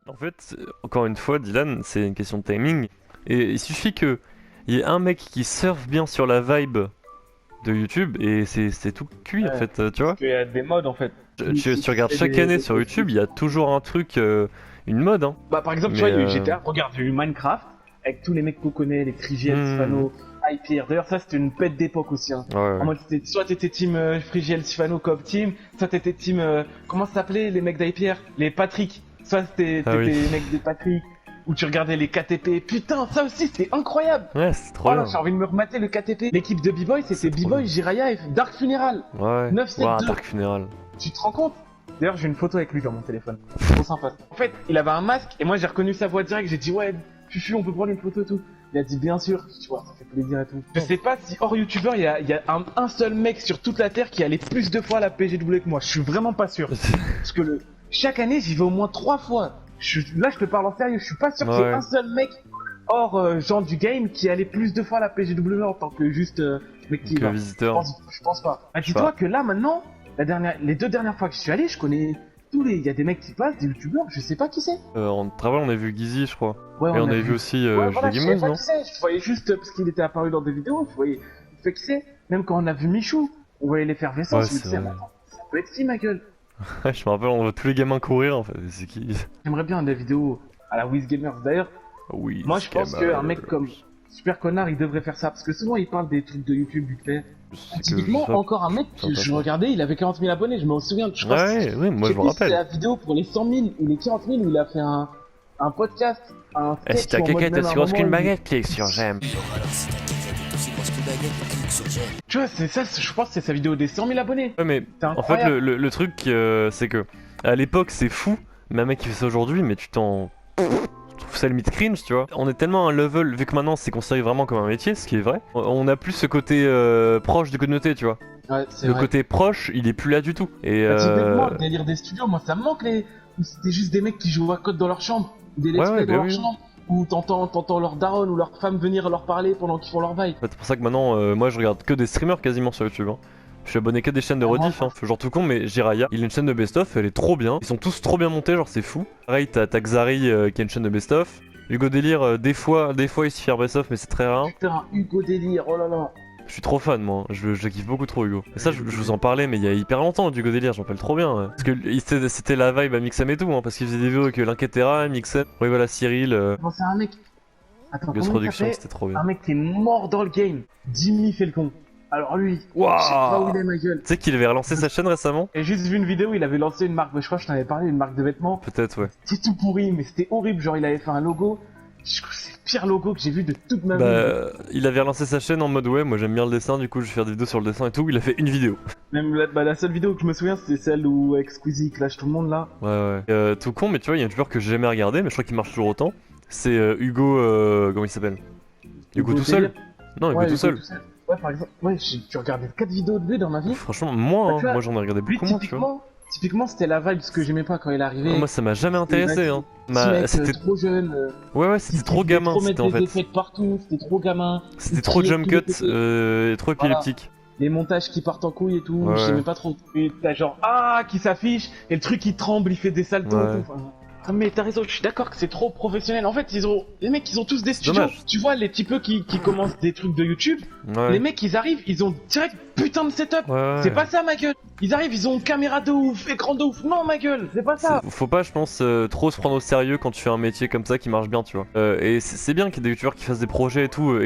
En fait, encore une fois, Dylan, c'est une question de timing. Et il suffit qu'il y ait un mec qui surfe bien sur la vibe de YouTube et c'est tout cuit en Ouais. fait, tu Parce vois. qu'il y a des modes en fait. Si Tu tu regardes fais chaque année sur des YouTube, trucs. il y a toujours un truc, une mode, hein. Bah, par exemple, tu Mais vois, il y a eu GTA. Regarde, il y a eu Minecraft avec tous les mecs qu'on connaît, les Frigiel, hmm, Sifano, Hyper. D'ailleurs, ça c'était une pète d'époque aussi. Hein. ouais, En ouais. mode, soit t'étais team Frigiel, Sifano, Coop Team, soit t'étais team. Comment ça s'appelait les mecs d'Hyper? Les Patrick. Soit Ah t'étais oui. les mecs des Patrick. Ou tu regardais les KTP. Putain, ça aussi c'était incroyable! Ouais, c'est trop Oh là, bien. j'ai envie de me remater le KTP. L'équipe de B-Boy, C'est c'était trop B-Boy, bien. Jiraya et Dark Funeral. Ouais. Waouh, 972. Dark Funeral. Tu te rends compte? D'ailleurs, j'ai une photo avec lui dans mon téléphone. Trop sympa. En fait, il avait un masque et moi j'ai reconnu sa voix directe. J'ai dit ouais, Fufu, on peut prendre une photo et tout. Il a dit bien sûr. Tu vois, ça fait plaisir et tout. Je sais pas si hors youtubeur, il y a un seul mec sur toute la terre qui allait plus de fois à la PGW que moi. Je suis vraiment pas sûr. Parce que chaque année, j'y vais au moins 3 fois. Là, je te parle en sérieux. Je suis pas sûr qu'il y ait Ouais. un seul mec hors genre du game qui allait plus de fois à la PGW en tant que juste mec qui y Donc, va. visiteur. Je pense pas. Bah, Je sais dis-toi pas. que là maintenant, les 2 dernières fois que je suis allé, je connais tous les. Il y a des mecs qui passent, des youtubeurs, je sais pas qui c'est. En travail, on a vu Gizzy, je crois. Ouais, Et on on a avait vu vu. aussi Ouais, Jules voilà, je savais Gameuse, pas non? qui c'est. Je voyais juste parce qu'il était apparu dans des vidéos, je voyais je fais qui c'est. Même quand on a vu Michou, on voyait Ouais, l'effervescence, je me c'est disais, vrai. mais attends, ça peut être qui ma gueule? Ouais, je me rappelle, on voit tous les gamins courir en fait. C'est qui? J'aimerais bien des vidéos à la WizGamers. D'ailleurs, Oui, moi je pense qu'un mec comme Super Connard, il devrait faire ça. Parce que souvent il parle des trucs de YouTube vite fait. C'est que je Typiquement, sais encore un mec c'est que je intéressant. regardais, il avait 40 000 abonnés, je me souviens, je crois, Ouais, ouais, je moi sais je me plus si c'est rappelle. la vidéo pour les 100 000 ou les 40 000 où il a fait un podcast, un Et si sketch t'as où en mode quelqu'un même qui à est un grosse moment, qu'une baguette, clique sur j'aime. Alors si ta quéquette est aussi grosse qu'une baguette, clique sur j'aime. tu vois, c'est ça, je pense que c'est sa vidéo des 100 000 abonnés. Ouais, mais C'est en fait, incroyable. le truc, c'est que à l'époque, c'est fou, mais un mec qui fait ça aujourd'hui, mais tu t'en. Je trouve ça limite cringe, tu vois. On est tellement à un level, vu que maintenant c'est considéré vraiment comme un métier, ce qui est vrai. On a plus ce côté proche de communauté, tu vois. Ouais, c'est Le vrai. côté proche, il est plus là du tout. Et Bah, typiquement, le délire des studios, moi ça me manque où c'était juste des mecs qui jouent à code dans leur chambre, des let's ouais, play dans bah leur oui. chambre, où t'entends leur daronne ou leur femme venir leur parler pendant qu'ils font leur bail. C'est pour ça que maintenant, moi je regarde que des streamers quasiment sur YouTube. Hein. Je suis abonné que des chaînes de Ah, moi, rediff, hein. Genre tout con, mais Jiraya, il a une chaîne de best-of, elle est trop bien. Ils sont tous trop bien montés, genre c'est fou. Pareil, t'as Xari qui a une chaîne de best-of. Hugo Délire, des fois il se fait best-of, mais c'est très rare. Putain, Hugo Délire, oh là là. Je suis trop fan, moi. Je kiffe beaucoup trop Hugo. Et ça, je vous en parlais, mais il y a hyper longtemps d'Hugo Délire, j'en parle trop bien. Ouais. Parce que c'était la vibe à Mixem et tout, hein, parce qu'il faisait des vidéos avec L'Inquiétera, Mixem, oui voilà, Cyril, Non, c'est un mec. Attends, Gus comment il Production, s'appelait? c'était trop Un bien. mec qui est mort dans le game. Jimmy Falcon. Alors lui, je sais pas où il est ma gueule. Tu sais qu'il avait relancé sa chaîne récemment? J'ai juste vu une vidéo, il avait lancé une marque, je crois que je t'en avais parlé, une marque de vêtements. Peut-être, ouais. C'est tout pourri, mais c'était horrible. Genre, il avait fait un logo. Je crois que c'est le pire logo que j'ai vu de toute ma vie. Bah, il avait relancé sa chaîne en mode ouais, moi j'aime bien le dessin, du coup je vais faire des vidéos sur le dessin et tout. Il a fait une vidéo. Même la seule vidéo que je me souviens, c'était celle où avec Squeezie clash tout le monde là. Ouais, ouais. Tout con, mais tu vois, il y a un youtubeur que j'ai jamais regardé, mais je crois qu'il marche toujours autant. C'est Hugo. Comment il s'appelle? Hugo tout seul? Délire. Non, Hugo Ouais, tout Hugo seul. Ouais, par exemple, ouais, j'ai regardé 4 vidéos de lui dans ma vie. Franchement, moi, Bah, hein, tu vois, moi j'en ai regardé Lui, beaucoup moins, tu vois. typiquement, c'était la vibe, ce que j'aimais pas quand il est arrivé. Moi ça m'a jamais C'était le intéressé, mec- hein. Petit mec, C'était. trop jeune. Ouais, ouais, qui c'était trop voulait gamin, trop c'était mettre en des fait. effets de partout, c'était trop gamin. C'était Il trop criait jump tous les cut, côtés. et trop Voilà. épileptique. Les montages qui partent en couille et tout, Ouais, j'aimais ouais. pas trop. Et t'as genre qui s'affiche et le truc qui tremble, il fait des saltos Ouais. et tout. Enfin, ah, mais t'as raison, je suis d'accord que c'est trop professionnel. En fait, les mecs, ils ont tous des studios. dommage. Tu vois, les petits peu qui commencent des trucs de YouTube, Ouais. les mecs, ils arrivent, ils ont direct putain de setup. Ouais, ouais. C'est pas ça, ma gueule. Ils arrivent, ils ont une caméra de ouf, écran de ouf. Non, ma gueule, c'est pas ça. Faut pas, je pense, trop se prendre au sérieux quand tu fais un métier comme ça qui marche bien, tu vois. Et c'est bien qu'il y ait des youtubeurs qui fassent des projets et tout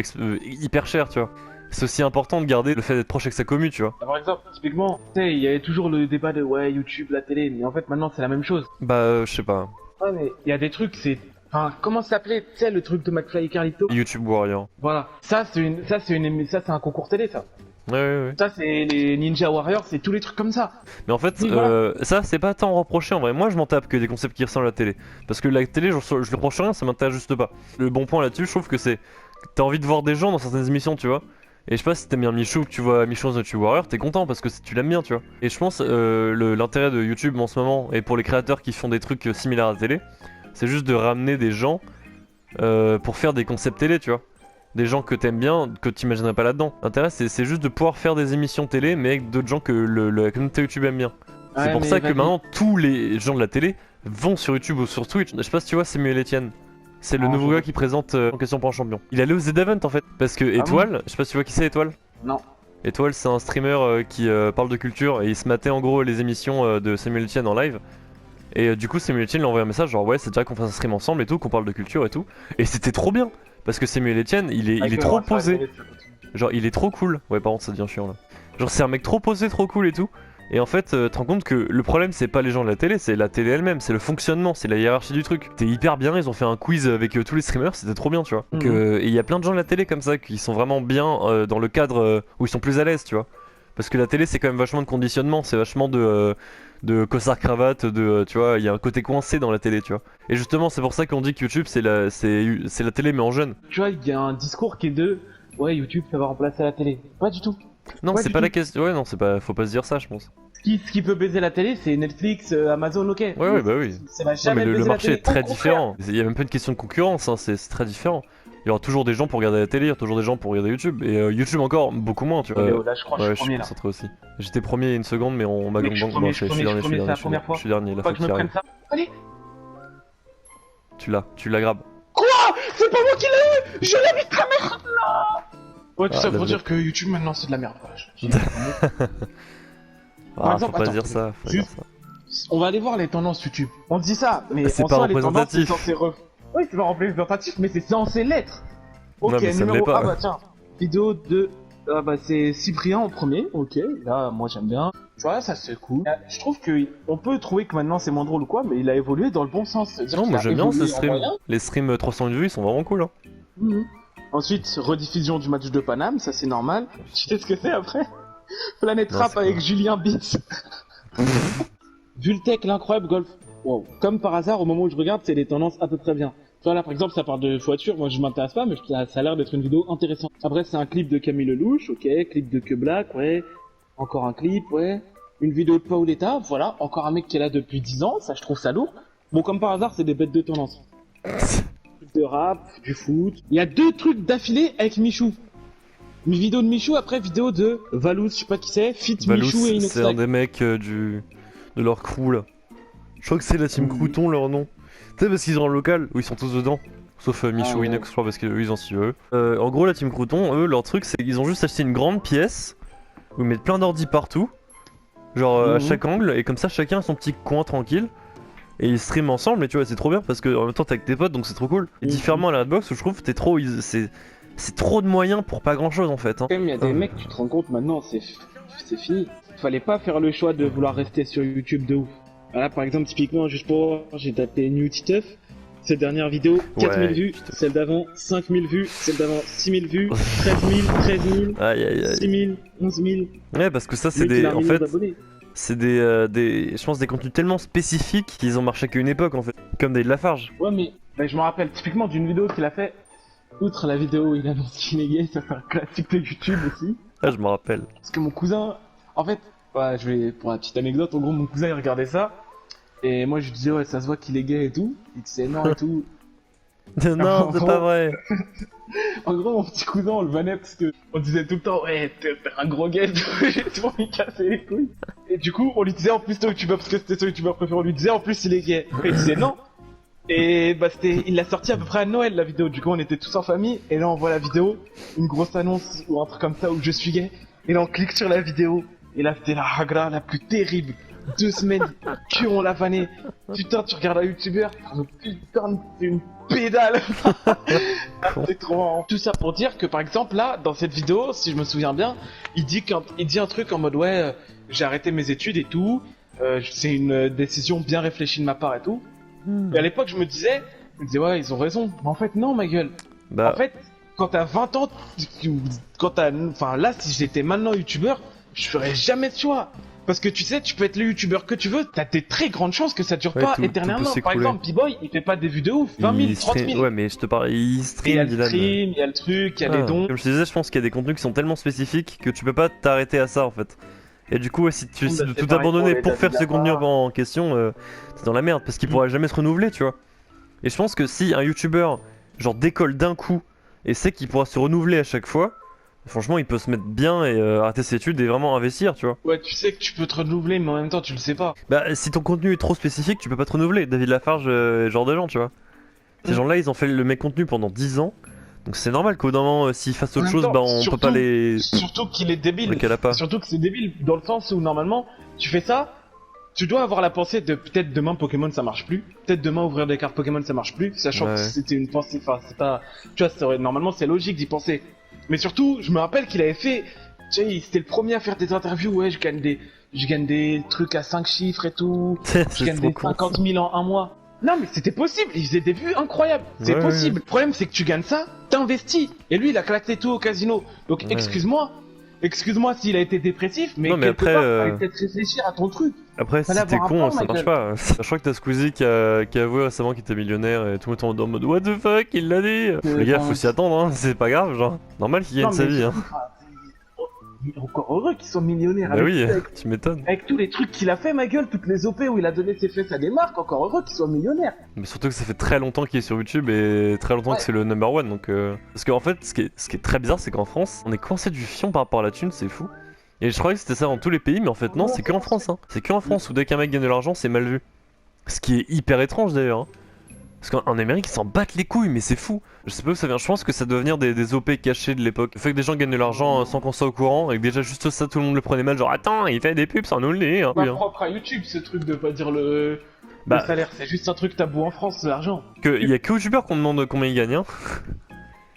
hyper chers, tu vois. C'est aussi important de garder le fait d'être proche avec sa commu, tu vois. Par exemple, typiquement, tu sais, il y avait toujours le débat de ouais, YouTube, la télé, mais en fait, maintenant, c'est la même chose. Bah, je sais pas. Ouais, mais il y a des trucs, c'est. Enfin, comment ça s'appelait? Tu sais, le truc de McFly et Carlito? YouTube Warrior. Voilà. Ça, c'est un concours télé, ça. Ouais, ouais, ouais. Ça, c'est les Ninja Warriors, c'est tous les trucs comme ça. Mais en fait, Oui, voilà. ça, c'est pas tant reproché en vrai. Moi, je m'en tape que des concepts qui ressemblent à la télé. Parce que la télé, je le reproche rien, ça m'intéresse juste pas. Le bon point là-dessus, je trouve que c'est. T'as envie de voir des gens dans certaines émissions, tu vois. Et je sais pas si t'aimes bien Michou, que tu vois Michou dans YouTube Warrior, t'es content parce que tu l'aimes bien, tu vois. Et je pense l'intérêt de YouTube en ce moment, et pour les créateurs qui font des trucs similaires à la télé, c'est juste de ramener des gens pour faire des concepts télé, tu vois. Des gens que t'aimes bien, que t'imaginerais pas là-dedans. L'intérêt, c'est juste de pouvoir faire des émissions télé, mais avec d'autres gens que la communauté YouTube aime bien. C'est Ouais, pour mais ça que vas-y. maintenant, tous les gens de la télé vont sur YouTube ou sur Twitch. Je sais pas si tu vois Samuel Etienne. C'est le Non, nouveau je gars qui présente En question pour un champion. Il est allé aux Z-Event en fait. Parce que Étoile, je sais pas si tu vois qui c'est Étoile. Non. Étoile, c'est un streamer qui parle de culture et il se matait en gros les émissions de Samuel Etienne en live. Et du coup, Samuel Etienne lui a envoyé un message genre ouais, c'est déjà qu'on fasse un stream ensemble et tout, qu'on parle de culture et tout. Et c'était trop bien parce que Samuel Etienne, il est trop posé. Genre, il est trop cool. Ouais, par contre, ça devient chiant là. Genre, c'est un mec trop posé, trop cool et tout. Et en fait, te rends compte que le problème, c'est pas les gens de la télé, c'est la télé elle-même, c'est le fonctionnement, c'est la hiérarchie du truc. C'était hyper bien, ils ont fait un quiz avec tous les streamers, c'était trop bien, tu vois. Et il y a plein de gens de la télé comme ça qui sont vraiment bien dans le cadre où ils sont plus à l'aise, tu vois. Parce que la télé, c'est quand même vachement de conditionnement, c'est vachement de costard-cravate, tu vois, il y a un côté coincé dans la télé, tu vois. Et justement, c'est pour ça qu'on dit que YouTube, c'est la télé, mais en jeune. Tu vois, il y a un discours qui est de ouais, YouTube, ça va remplacer la télé. Pas du tout. Non, Ouais, c'est du pas tout. la question. Ouais, non, c'est pas. Faut pas se dire ça, je pense. Ce qui peut baiser la télé, c'est Netflix, Amazon, ok. Ouais, bah oui. Ça va Ouais, jamais mais le baiser la marché télé. est très Au contraire. différent. Il y a même pas une question de concurrence, hein, c'est très différent. Il y aura toujours des gens pour regarder la télé, il y aura toujours des gens pour regarder YouTube. Et YouTube encore beaucoup moins, tu vois. Là, je crois que Ouais, je je suis suis premier là. concentré aussi. J'étais premier il y a une seconde, mais on m'a Mec, je suis gangbang. premier, Non, je suis premier, je suis c'est la première fois. je suis dernier, la Faut fois pas que je qui me arrive. prenne ça. Allez. Tu la grabes. C'est pas moi qui l'ai eu. Je l'ai mis ta merde là. Ouais, tout Ah, ça la pour dire blague. que YouTube maintenant c'est de la merde. Voilà, Ah, exemple, faut pas attends, dire ça, faut dire juste- ça. On va aller voir les tendances YouTube. On dit ça, mais C'est en pas soi, les tendances, c'est représentatif. censé Oui, c'est pas représentatif, mais c'est censé l'être. Ok, Ouais, mais ça ne numéro l'est pas. Ah bah tiens, vidéo de... Ah bah c'est Cyprien en premier, ok, là moi j'aime bien. Tu vois, ça c'est cool. Je trouve que on peut trouver que maintenant c'est moins drôle ou quoi, mais il a évolué dans le bon sens. C'est-à-dire Non, qu'il moi a j'aime bien ces évolué en streams. moyen. Les streams 300 vues, ils sont vraiment cool. Hein. Mhm. Ensuite, rediffusion du match de Paname, ça c'est normal. Tu sais ce que c'est après Planète Non, Rap c'est avec quoi Julien Beats. Vultech, l'incroyable golf. Wow. Comme par hasard, au moment où je regarde, c'est des tendances à peu près bien. Tu vois, là par exemple, ça parle de voiture. Moi je m'intéresse pas, mais ça a l'air d'être une vidéo intéressante. Après, c'est un clip de Camille Lelouch, ok. Clip de Que Black, ouais. Encore un clip, ouais. Une vidéo de Paoletta, voilà. Encore un mec qui est là depuis 10 ans, ça je trouve ça lourd. Bon, comme par hasard, c'est des bêtes de tendance. De rap, du foot. Il y a 2 trucs d'affilée avec Michou. Une vidéo de Michou, après vidéo de Valous, je sais pas qui c'est, Fit Valous, Michou et c'est un Inoxtag. des mecs de leur crew là. Je crois que c'est la team Crouton leur nom. Tu sais, parce qu'ils ont un local où ils sont tous dedans. Sauf Michou ouais. Inox, je crois, parce qu'eux ils en suivent eux. En gros, la team Crouton, eux, leur truc, c'est qu'ils ont juste acheté une grande pièce où ils mettent plein d'ordi partout. Genre à chaque angle, et comme ça, chacun a son petit coin tranquille. Et ils streament ensemble, et tu vois, c'est trop bien parce que en même temps, t'es avec tes potes, donc c'est trop cool. Et différemment à la Redbox, où je trouve que c'est trop de moyens pour pas grand chose en fait. Hein. Quand même, il y a des mecs, tu te rends compte maintenant, c'est fini. Fallait pas faire le choix de vouloir rester sur YouTube de ouf. Voilà, par exemple, typiquement, juste pour voir, j'ai tapé New Titeuf. Cette dernière vidéo, 4000 Ouais, vues, putain. celle d'avant, 5000 vues, celle d'avant, 6000 vues, 13 000, 13 000, Aïe aïe aïe. 6 000, 11 000. Ouais, parce que ça, c'est Mec, il des. a un En million fait, d'abonnés. c'est je pense des contenus tellement spécifiques qu'ils ont marché qu'à une époque en fait. Comme des Lafarge. Ouais, mais je me rappelle typiquement d'une vidéo qu'il a fait. Outre la vidéo où il annonce qu'il est gay, ça fait un classique de YouTube aussi. Ah, je me rappelle. Parce que mon cousin, en fait, ouais, pour la petite anecdote, en gros, mon cousin il regardait ça. Et moi je lui disais, ouais, ça se voit qu'il est gay et tout. Il disait non et tout. Non, c'est pas vrai. En gros, mon petit cousin, on le vannait parce que on disait tout le temps, ouais, t'es un gros gay et tout. J'ai tout envie de casser les couilles. Et du coup, on lui disait en plus ton youtubeur, parce que c'était son youtubeur préféré, on lui disait en plus il est gay. Et il disait non. Et bah il l'a sorti à peu près à Noël la vidéo, du coup on était tous en famille, et là on voit la vidéo, une grosse annonce ou un truc comme ça où je suis gay, et là on clique sur la vidéo, et là c'était la hagra la plus terrible, 2 semaines, que on l'a vanné, putain tu regardes un youtubeur, putain c'est une pédale. C'est trop marrant. Tout ça pour dire que par exemple là, dans cette vidéo, si je me souviens bien, il dit un truc en mode ouais, j'ai arrêté mes études et tout, c'est une décision bien réfléchie de ma part et tout. Et à l'époque, je me disais ouais, ils ont raison. Mais en fait, non, ma gueule. Bah, En fait, quand t'as 20 ans, enfin là, si j'étais maintenant youtubeur, je ferais jamais de choix. Parce que tu sais, tu peux être le youtubeur que tu veux, t'as des très grandes chances que ça dure Ouais, pas tout peut éternellement. Par s'écouler. exemple, B-Boy, il fait pas des vues de ouf, 20 000, 30 000. Ouais, mais je te parle, il Et il y a stream, le Dylan. stream, il y a le truc, il y a les dons. Comme je te disais, je pense qu'il y a des contenus qui sont tellement spécifiques que tu peux pas t'arrêter à ça en fait. Et du coup, ouais, si tu Bah, décides de c'est tout pareil abandonner pour les pour faire David ce contenu Lamar. en question, c'est dans la merde parce qu'il pourra jamais se renouveler, tu vois. Et je pense que si un youtubeur genre décolle d'un coup et sait qu'il pourra se renouveler à chaque fois, Franchement, il peut se mettre bien et arrêter ses études et vraiment investir, tu vois. Ouais, tu sais que tu peux te renouveler, mais en même temps, tu le sais pas. Bah, si ton contenu est trop spécifique, tu peux pas te renouveler. David Lafarge, genre de gens, tu vois. Ces gens-là, ils ont fait le même contenu pendant 10 ans. Donc c'est normal qu'au bout d'un moment, s'ils fassent En autre même chose, temps, bah on peut pas les. Surtout qu'il est débile. Les cala pas. Surtout que c'est débile, dans le sens où normalement, tu fais ça, tu dois avoir la pensée de peut-être demain Pokémon ça marche plus, peut-être demain ouvrir des cartes Pokémon ça marche plus, sachant Ouais. que c'était une pensée, enfin c'est pas, tu vois, normalement c'est logique d'y penser. Mais surtout, je me rappelle qu'il avait fait, tu sais, c'était le premier à faire des interviews, ouais, je gagne des trucs à 5 chiffres et tout, je C'est gagne trop des con. 50 000 en un mois. Non mais c'était possible, il faisait des vues incroyables, c'est Ouais, possible. Le problème c'est que tu gagnes ça, t'investis, et lui il a claqué tout au casino. Donc Ouais. excuse-moi s'il a été dépressif, mais Non, mais quelque après, part, fallait peut-être réfléchir à ton truc. Après, si Fallait t'es avoir un con, plan, ça marche Michael. pas. Je crois que t'as Squeezie qui a avoué récemment qu'il était millionnaire et tout le monde est en mode What the fuck, il l'a dit. Les gars, faut s'y attendre, hein. C'est pas grave, genre. Normal qu'il gagne Non, sa mais vie, hein. surtout, enfin, il est encore heureux qu'il soit millionnaire. Bah avec, oui, avec, tu m'étonnes. avec tous les trucs qu'il a fait, ma gueule, toutes les OP où il a donné ses fesses à des marques, encore heureux qu'il soit millionnaire. Mais surtout que ça fait très longtemps qu'il est sur YouTube et très longtemps Ouais. que c'est le number one, donc. Parce qu'en fait, ce qui est très bizarre, c'est qu'en France, on est coincé du fion par rapport à la thune, c'est fou. Et je croyais que c'était ça dans tous les pays, mais en fait, non, c'est que en France, hein. C'est que en France où dès qu'un mec gagne de l'argent, c'est mal vu. Ce qui est hyper étrange d'ailleurs. Hein. Parce qu'en Amérique, ils s'en battent les couilles, mais c'est fou. Je sais pas où ça vient, je pense que ça doit venir des OP cachés de l'époque. Le fait que des gens gagnent de l'argent sans qu'on soit au courant, et que déjà juste ça, tout le monde le prenait mal, genre attends, il fait des pubs sans nous le dire. Pas Oui, hein. propre à YouTube ce truc de pas dire le Bah, salaire, c'est juste un truc tabou en France, l'argent. il y a que youtubeurs qu'on demande combien ils gagnent. Hein.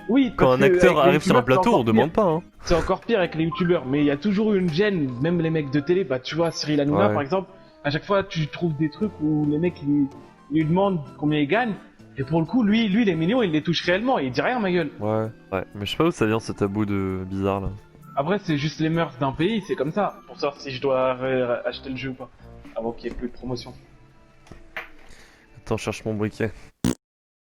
Oui, Quand parce un que acteur avec les arrive sur un youtubeurs, c'est plateau, on encore pire. demande pas. Hein. C'est encore pire avec les youtubeurs, mais il y a toujours eu une gêne, même les mecs de télé, bah tu vois, Cyril Hanouna Ouais. par exemple, à chaque fois tu trouves des trucs où les mecs ils lui demandent combien il gagne, et pour le coup, lui les millions, il les touche réellement, et il dit rien, ma gueule. Ouais, mais je sais pas où ça vient ce tabou de bizarre là. Après, c'est juste les mœurs d'un pays, c'est comme ça, pour savoir si je dois acheter le jeu ou pas, avant qu'il y ait plus de promotion. Attends, je cherche mon briquet.